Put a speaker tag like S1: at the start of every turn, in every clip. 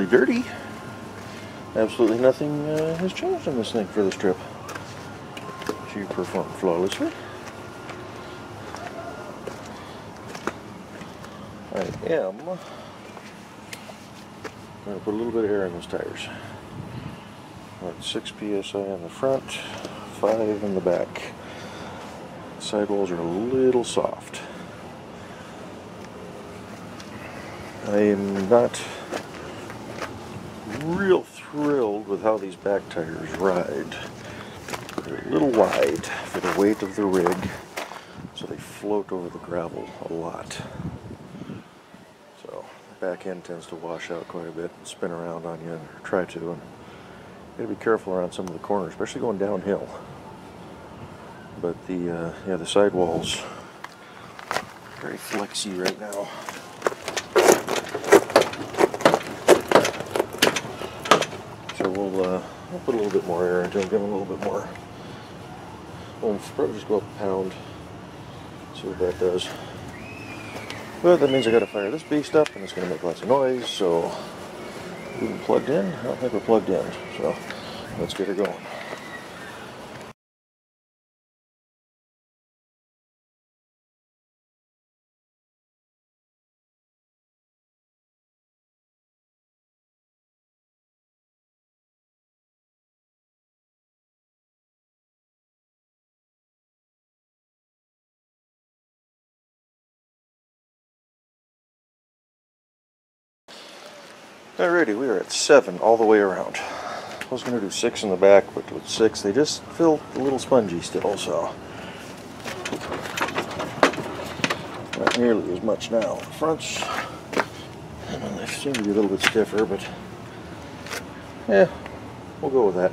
S1: dirty. Absolutely nothing has changed on this thing for this trip. She performed flawlessly. I am going to put a little bit of air in those tires. About 6 psi on the front, 5 in the back. Sidewalls are a little soft. I am not real thrilled with how these back tires ride. They're a little wide for the weight of the rig, so they float over the gravel a lot. So the back end tends to wash out quite a bit and spin around on you, or try to. And you gotta be careful around some of the corners, especially going downhill. But the the sidewalls are very flexy right now. So we'll put a little bit more air into them, give them a little bit more. We'll probably just go up a pound, see what that does. But that means I gotta fire this beast up, and it's gonna make lots of noise. So we've been plugged in. I don't think we're plugged in. So let's get her going. Alrighty, we are at 7 all the way around. I was going to do 6 in the back, but with 6 they just feel a little spongy still, so not nearly as much now. The fronts, they seem to be a little bit stiffer, but yeah, we'll go with that.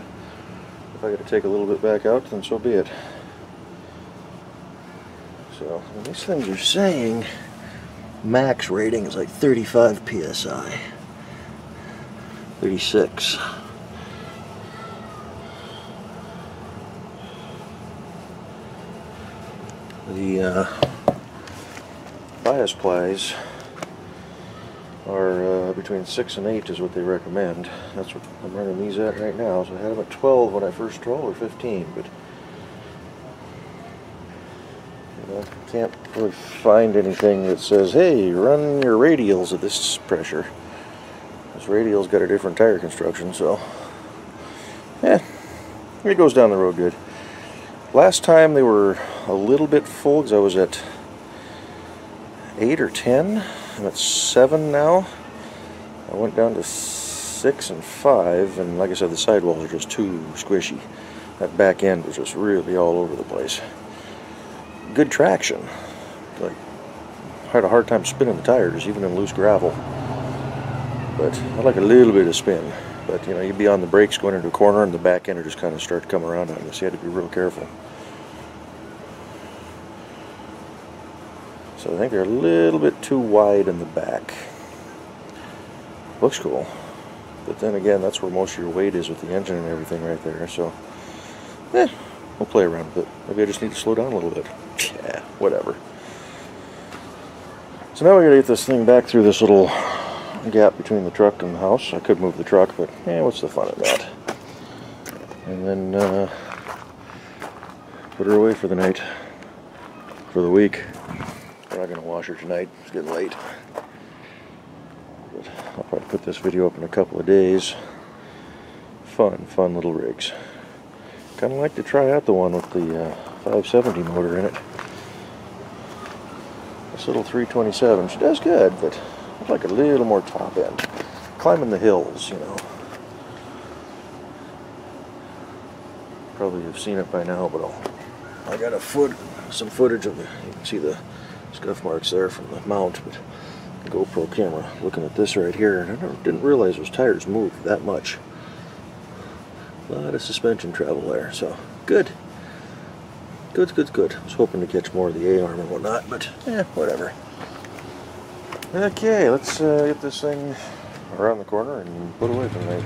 S1: If I got to take a little bit back out, then so be it. So these things are saying max rating is like 35 psi. 36. The bias plies are between 6 and 8 is what they recommend. That's what I'm running these at right now. So I had them at 12 when I first drove, or 15, but can't really find anything that says, hey, run your radials at this pressure. This radial's got a different tire construction, so yeah, it goes down the road good. Last time they were a little bit full because I was at 8 or 10. I'm at 7 now. I went down to 6 and 5, and like I said, the sidewalls are just too squishy. That back end was just really all over the place. Good traction. Like, I had a hard time spinning the tires, even in loose gravel. But I like a little bit of spin. But, you know, you'd be on the brakes going into a corner, and the back end would just kind of start to come around on you, so you had to be real careful. So I think they're a little bit too wide in the back. Looks cool. But then again, that's where most of your weight is with the engine and everything right there. So, we'll play around with it. Maybe I just need to slow down a little bit. Yeah, whatever. So now we gotta get this thing back through this little gap between the truck and the house. I could move the truck, but what's the fun of that? And then put her away for the night, for the week. We're not going to wash her tonight. It's getting late. But I'll probably put this video up in a couple of days. Fun little rigs. Kind of like to try out the one with the 570 motor in it. This little 327, she does good, but I'd like a little more top end. Climbing the hills, you know. Probably have seen it by now, but I got some footage of it. You can see the scuff marks there from the mount, but the GoPro camera looking at this right here, and I didn't realize those tires moved that much. A lot of suspension travel there, so good. Good. I was hoping to catch more of the A-arm and whatnot, but whatever. Okay, let's get this thing around the corner and put away for the night.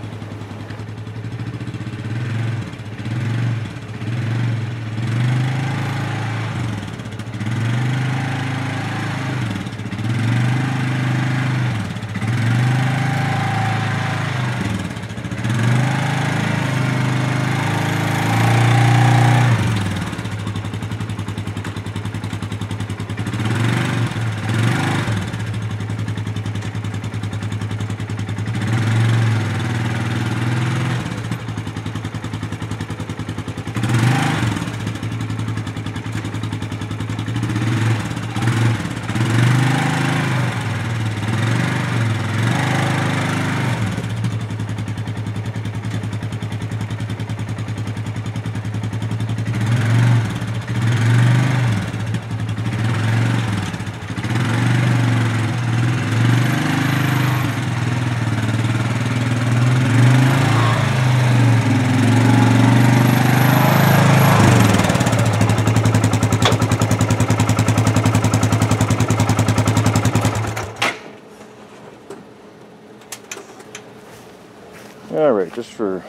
S1: Alright, just for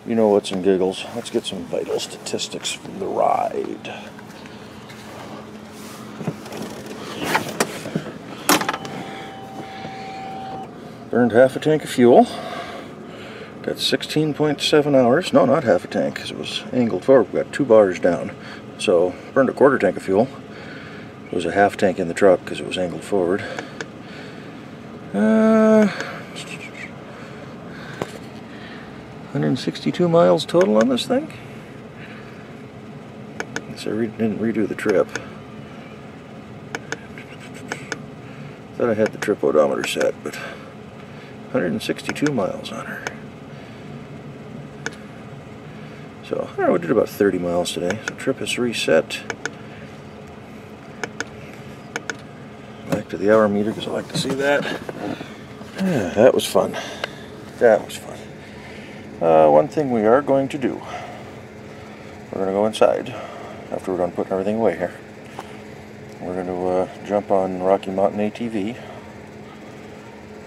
S1: you know what's in giggles, let's get some vital statistics from the ride. Burned half a tank of fuel. Got 16.7 hours. No, not half a tank, because it was angled forward. We got 2 bars down. So, burned a quarter tank of fuel. It was a half tank in the truck because it was angled forward. 162 miles total on this thing. Guess I didn't redo the trip. Thought I had the trip odometer set, but 162 miles on her. So, I don't know, we did about 30 miles today. So, trip is reset. Back to the hour meter because I like to see that. Yeah, that was fun. That was fun. One thing we are going to do. We're going to go inside after we're done putting everything away here. We're going to jump on Rocky Mountain ATV.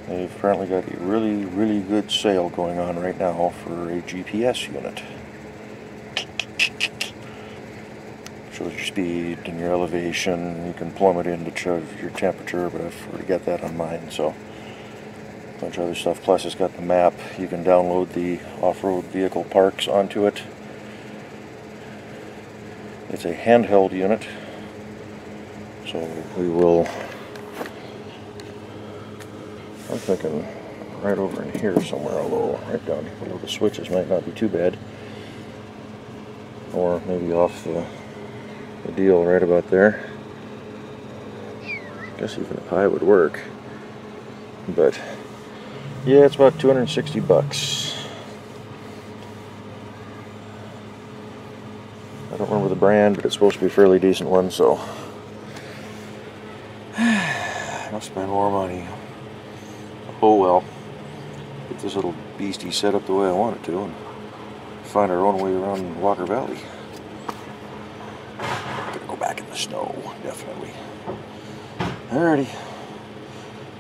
S1: They've apparently got a really, really good sale going on right now for a GPS unit. Shows your speed and your elevation. You can plumb it in to show your temperature, but I've already got that on mine, so a bunch of other stuff. Plus it's got the map. You can download the off-road vehicle parks onto it. It's a handheld unit, so we will, I'm thinking right over in here somewhere, although right down below the switches might not be too bad, or maybe off the deal right about there. I guess even a high would work, but yeah, it's about 260 bucks. I don't remember the brand, but it's supposed to be a fairly decent one, so I'll spend more money. Oh well, get this little beastie set up the way I want it to and find our own way around Walker Valley. Back in the snow, definitely. Alrighty. I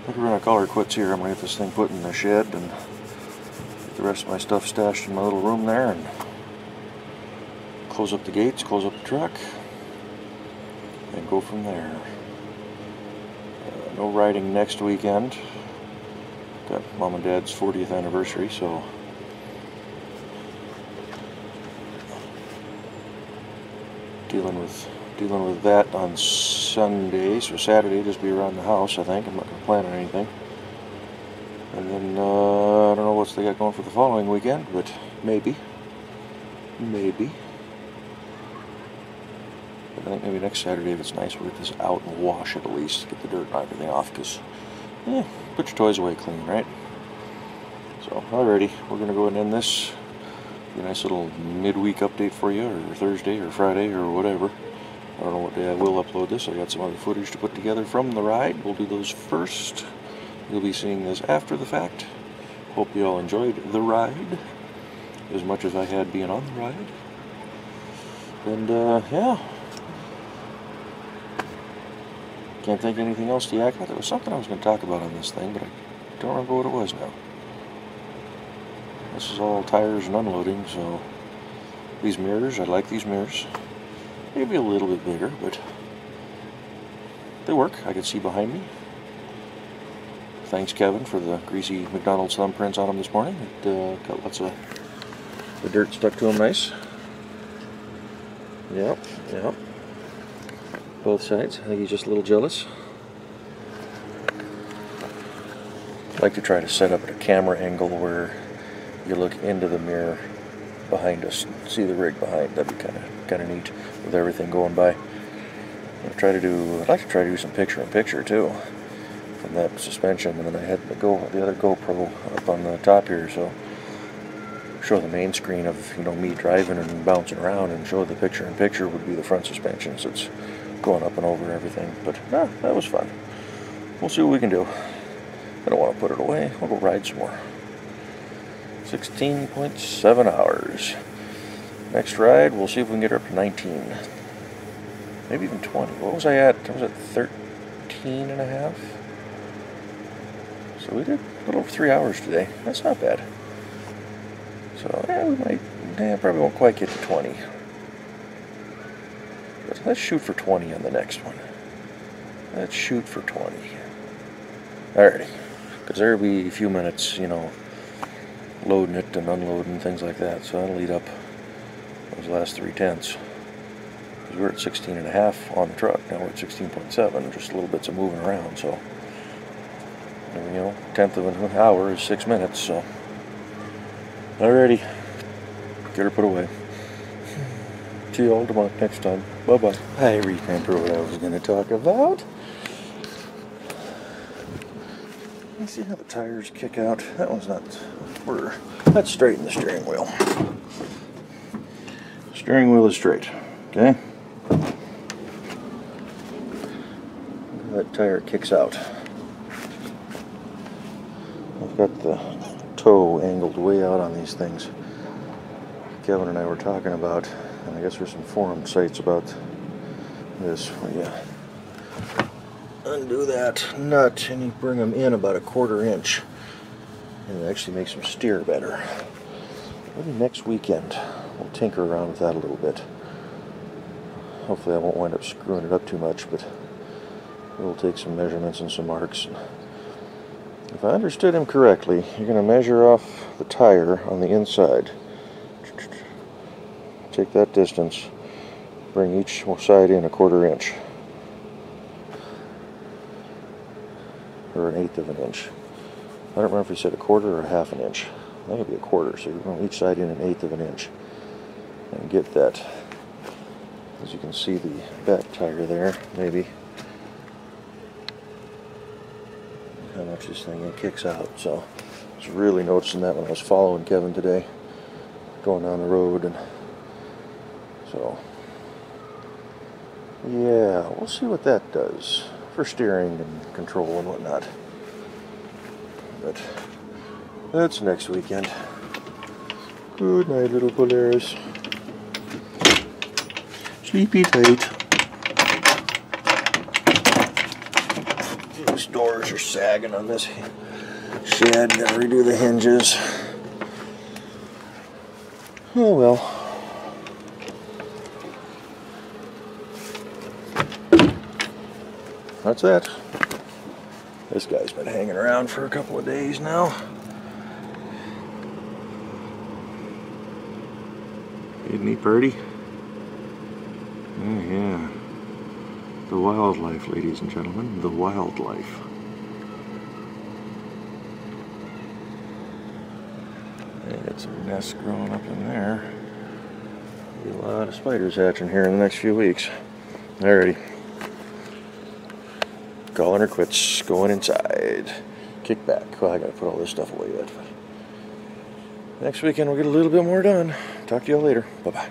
S1: think we're gonna call her quits here. I'm gonna get this thing put in the shed and get the rest of my stuff stashed in my little room there and close up the gates, close up the truck, and go from there. No riding next weekend. Got Mom and Dad's 40th anniversary, so dealing with that on Sunday, so Saturday just be around the house, I think. I'm not going to plan on anything. And then, I don't know what they got going for the following weekend, but maybe. Maybe. But I think maybe next Saturday, if it's nice, we'll get this out and wash it at least, get the dirt and everything off, because, yeah, put your toys away clean, right? So, alrighty, we're going to go ahead and end this. Be a nice little midweek update for you, or Thursday, or Friday, or whatever. I don't know what day I will upload this. I got some other footage to put together from the ride. We'll do those first. You'll be seeing this after the fact. Hope you all enjoyed the ride as much as I had being on the ride. And yeah. Can't think of anything else to yak about. There was something I was going to talk about on this thing, but I don't remember what it was now. This is all tires and unloading, so these mirrors, I like these mirrors. Maybe a little bit bigger, but they work. I can see behind me. Thanks, Kevin, for the greasy McDonald's thumbprints on them this morning. It got lots of the dirt stuck to them nice. Yep, yep. Both sides. I think he's just a little jealous. I like to try to set up at a camera angle where you look into the mirror behind us and see the rig behind. That'd be kind of neat with everything going by. I'd like to try to do some picture-in-picture too from that suspension, and then I had the other GoPro up on the top here, so show the main screen of, you know, me driving and bouncing around, and show the picture-in-picture would be the front suspension, so it's going up and over everything. But that was fun. We'll see what we can do. I don't want to put it away. We'll go ride some more. 16.7 hours. Next ride, we'll see if we can get her up to 19. Maybe even 20. What was I at? I was at 13 and a half. So we did a little over 3 hours today. That's not bad. So we might, probably won't quite get to 20. But let's shoot for 20 on the next one. Let's shoot for 20. Alrighty. Because there'll be a few minutes, you know, loading it and unloading things like that. So that'll eat up those last 3/10. We were at 16.5 on the truck. Now we're at 16.7. Just little bits of moving around. So, you know, 1/10 of an hour is 6 minutes. So, alrighty. Get her put away. See you all tomorrow next time. Bye-bye. I remember what I was going to talk about. You see how the tires kick out? That one's not... Let's straighten the steering wheel. Steering wheel is straight. Okay? That tire kicks out. I've got the toe angled way out on these things. Kevin and I were talking about, and I guess there's some forum sites about this, where you undo that nut and you bring them in about 1/4 inch, and it actually makes them steer better. Maybe next weekend we'll tinker around with that a little bit. Hopefully I won't wind up screwing it up too much, but we'll take some measurements and some marks. If I understood him correctly, you're going to measure off the tire on the inside. Take that distance, bring each side in 1/4 inch, or 1/8 of an inch. I don't remember if he said 1/4 or 1/2 inch. I think it'd be 1/4, so you bring each side in 1/8 of an inch, and get that. As you can see, the back tire there, maybe. How much this thing kicks out. So I was really noticing that when I was following Kevin today, going down the road, and so yeah, we'll see what that does for steering and control and whatnot. But that's next weekend. Good night, little Polaris. Sleepy tight. These doors are sagging on this shed. Gotta redo the hinges. Oh well. That's it. This guy's been hanging around for a couple of days now. Isn't he pretty? Oh yeah. The wildlife, ladies and gentlemen. The wildlife. They got some nests growing up in there. Be a lot of spiders hatching here in the next few weeks. Alrighty. Calling her quits, going inside. Kick back. Well, I gotta put all this stuff away yet. But next weekend we'll get a little bit more done. Talk to y'all later. Bye-bye.